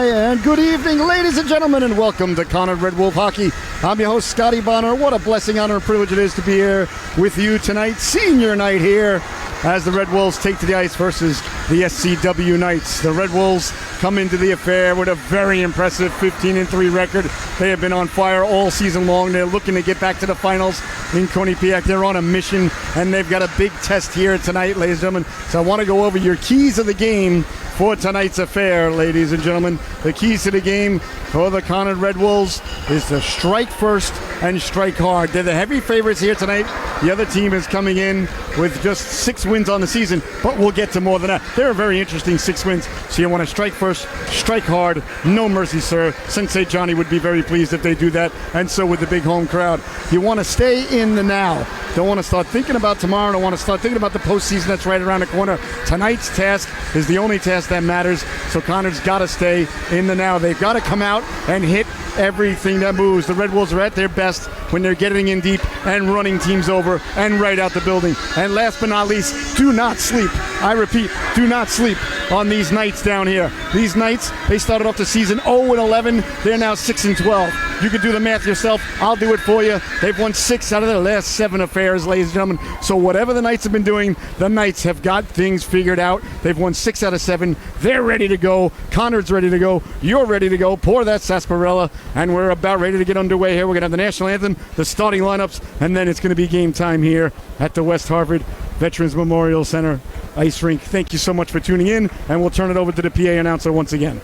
day and good evening, ladies and gentlemen, and welcome to Conard Red Wolf Hockey. I'm your host, Scotty Bonner. What a blessing, honor, and privilege it is to be here with you tonight. Senior night here as the Red Wolves take to the ice versus the SCW Knights. The Red Wolves come into the affair with a very impressive 15-3 record. They have been on fire all season long. They're looking to get back to the finals in Quinnipiac. They're on a mission, and they've got a big test here tonight, ladies and gentlemen. So I want to go over your keys of the game for tonight's affair, ladies and gentlemen. The keys to the game for the Conard Red Wolves is to strike first and strike hard. They're the heavy favorites here tonight. The other team is coming in with just 6 wins on the season, but we'll get to more than that. They're a very interesting 6 wins, so you want to strike first, strike hard, no mercy, sir. Sensei Johnny would be very pleased if they do that, and so would the big home crowd. You want to stay in the now. Don't want to start thinking about tomorrow. Don't want to start thinking about the postseason that's right around the corner. Tonight's task is the only task that matters, so Conard's got to stay in the now. They've got to come out and hit everything that moves. The Red Wolves are at their best when they're getting in deep and running teams over and right out the building. And last but not least, do not sleep. I repeat, do not sleep on these Knights down here. These Knights, they started off the season 0-11. They're now 6-12. You can do the math yourself. I'll do it for you. They've won 6 out of their last 7 affairs, ladies and gentlemen. So whatever the Knights have been doing, the Knights have got things figured out. They've won 6 out of 7. They're ready to go. Conard's ready to go. You're ready to go. Pour that sarsaparilla, and we're about ready to get underway here. We're going to have the national anthem, the starting lineups, and then it's going to be game time here at the West Hartford Veterans Memorial Center ice rink. Thank you so much for tuning in, and we'll turn it over to the PA announcer once again.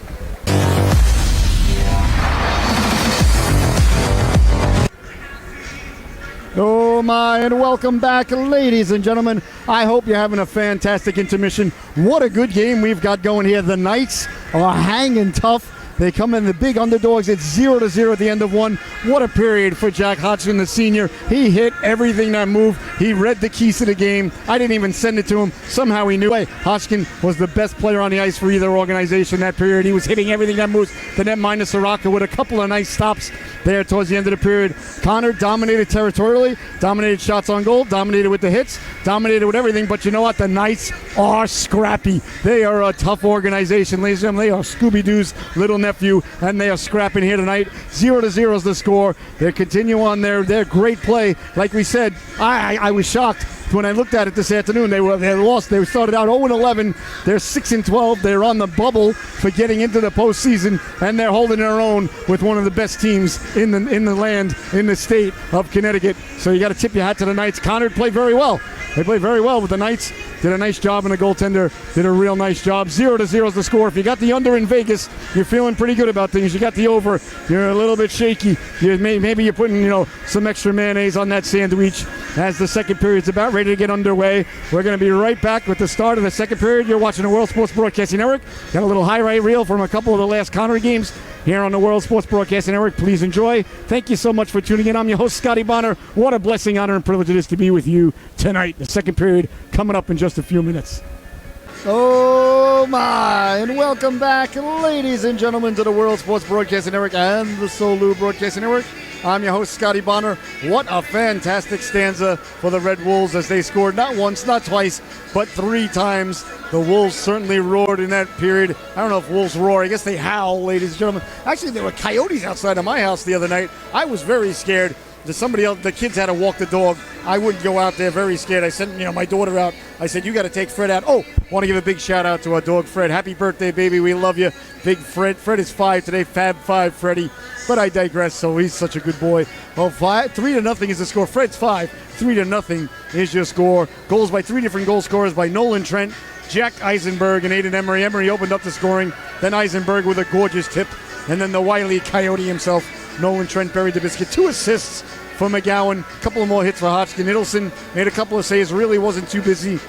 Oh my, and welcome back, ladies and gentlemen. I hope you're having a fantastic intermission. What a good game we've got going here. The Knights are hanging tough. They come in the big underdogs. It's 0-0 at the end of one. What a period for Jack Hodgson, the senior. He hit everything that moved. He read the keys to the game. I didn't even send it to him. Somehow he knew. Hodgson was the best player on the ice for either organization that period. He was hitting everything that moves. The net minus Soraka with a couple of nice stops there towards the end of the period. Conard dominated territorially, dominated shots on goal, dominated with the hits, dominated with everything. But you know what? The Knights are scrappy. They are a tough organization, ladies and gentlemen. They are Scooby-Doo's little nephew, and they are scrapping here tonight. 0-0 is the score. They continue on their great play. Like we said, I was shocked when I looked at it this afternoon. They lost. They started out 0-11. They're 6-12. They're on the bubble for getting into the postseason, and they're holding their own with one of the best teams in the land, in the state of Connecticut. So you got to tip your hat to the Knights. Conard played very well. They played very well with the Knights. Did a nice job, and the goaltender did a real nice job. 0-0 is the score. If you got the under in Vegas, you're feeling pretty good about things. You got the over, you're a little bit shaky. Maybe you're putting some extra mayonnaise on that sandwich as the second period's about ready to get underway. We're going to be right back with the start of the second period. You're watching the World Sports Broadcasting Network. Got a little highlight reel from a couple of the last Conard games here on the World Sports Broadcasting Network. Please enjoy. Thank you so much for tuning in. I'm your host, Scotty Bonner. What a blessing, honor, and privilege it is to be with you tonight. The second period coming up in just a few minutes. Oh my, and welcome back, ladies and gentlemen, to the World Sports Broadcasting Network and the Solu Broadcasting Network. I'm your host, Scotty Bonner. What a fantastic stanza for the Red Wolves as they scored not once, not twice, but 3 times. The Wolves certainly roared in that period. I don't know if Wolves roar. I guess they howl, ladies and gentlemen. Actually, there were coyotes outside of my house the other night. I was very scared. Somebody else, the kids had to walk the dog. I wouldn't go out there, very scared. I sent my daughter out. I said, you got to take Fred out. Oh, want to give a big shout out to our dog, Fred. Happy birthday, baby. We love you. Big Fred. Fred is 5 today. Fab 5, Freddie. But I digress, so he's such a good boy. Well, 3-0 is the score. Fred's 5. 3-0 is your score. Goals by 3 different goal scorers by Nolan Trent, Jack Eisenberg, and Aiden Emery. Emery opened up the scoring. Then Eisenberg with a gorgeous tip. And then the wily coyote himself, Nolan Trent, buried the biscuit. 2 assists for McGowan. A couple of more hits for Hodgkin. Nidelson made a couple of saves. Really wasn't too busy.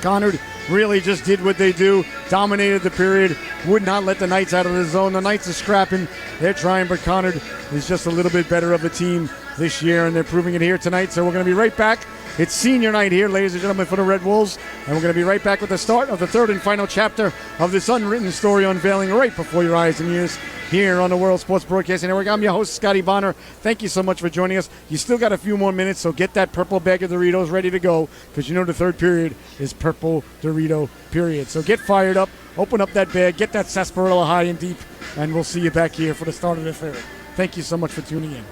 Conard really just did what they do. Dominated the period. Would not let the Knights out of the zone. The Knights are scrapping. They're trying, but Conard is just a little bit better of a team this year, and they're proving it here tonight. So we're going to be right back. It's senior night here, ladies and gentlemen, for the Red Wolves, and we're going to be right back with the start of the third and final chapter of this unwritten story unveiling right before your eyes and ears here on the World Sports Broadcasting Network. I'm your host, Scotty Bonner. Thank you so much for joining us. You still got a few more minutes, so get that purple bag of Doritos ready to go, because you know the third period is purple Dorito period. So get fired up, open up that bag, get that sarsaparilla high and deep, and we'll see you back here for the start of the third. Thank you so much for tuning in.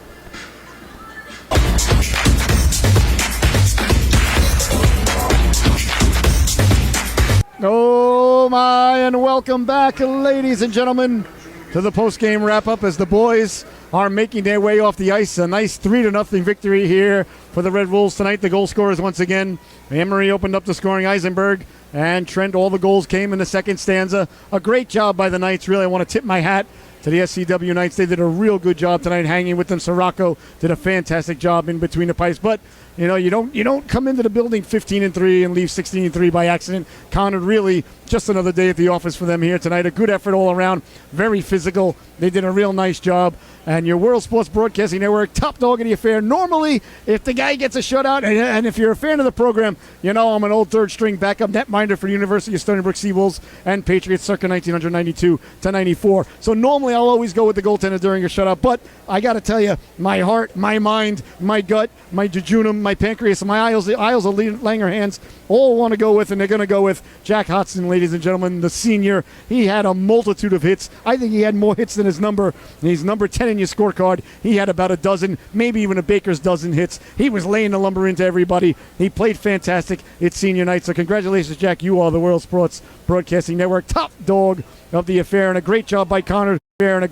Oh my, and welcome back, ladies and gentlemen, to the post-game wrap-up as the boys are making their way off the ice. A nice 3-0 victory here for the Red Wolves tonight. The goal scorers once again, Anne-Marie opened up the scoring, Eisenberg and Trent. All the goals came in the second stanza. A great job by the Knights. Really, I want to tip my hat to the SCW Knights. They did a real good job tonight hanging with them. Sirocco did a fantastic job in between the pipes. But you know, you don't come into the building 15-3 and leave 16-3 by accident. Conard, really just another day at the office for them here tonight. A good effort all around, very physical. They did a real nice job. And your World Sports Broadcasting Network, top dog of the affair. Normally, if the guy gets a shutout, and if you're a fan of the program, you know I'm an old third-string backup netminder for the University of Stony Brook Seawolves and Patriots circa 1992 to 94. So normally I'll always go with the goaltender during a shutout. But I got to tell you, my heart, my mind, my gut, my jejunum, my pancreas, my aisles of Langerhans all want to go with, and they're going to go with Jack Hodgson, ladies and gentlemen, the senior. He had a multitude of hits. I think he had more hits than his number. He's number 10 in your scorecard. He had about a dozen, maybe even a baker's dozen hits. He was laying the lumber into everybody. He played fantastic. It's senior night. So congratulations, Jack. You are the World Sports Broadcasting Network top dog of the affair, and a great job by Conard. And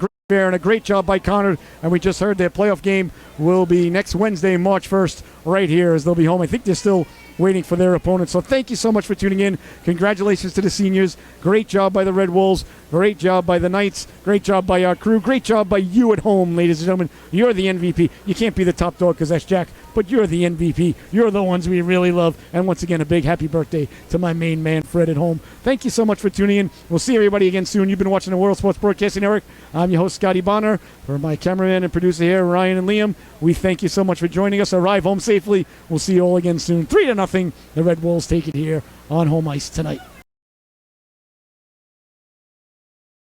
a great job by Conard. And we just heard their playoff game will be next Wednesday, March 1st, right here as they'll be home. I think they're still waiting for their opponent. So thank you so much for tuning in. Congratulations to the seniors. Great job by the Red Wolves. Great job by the Knights. Great job by our crew. Great job by you at home, ladies and gentlemen. You're the MVP. You can't be the top dog because that's Jack, but you're the MVP. You're the ones we really love. And once again, a big happy birthday to my main man, Fred, at home. Thank you so much for tuning in. We'll see everybody again soon. You've been watching the World Sports Broadcasting Network. I'm your host, Scotty Bonner. For my cameraman and producer here, Ryan and Liam, we thank you so much for joining us. Arrive home safely. We'll see you all again soon. 3-0. The Red Wolves take it here on home ice tonight.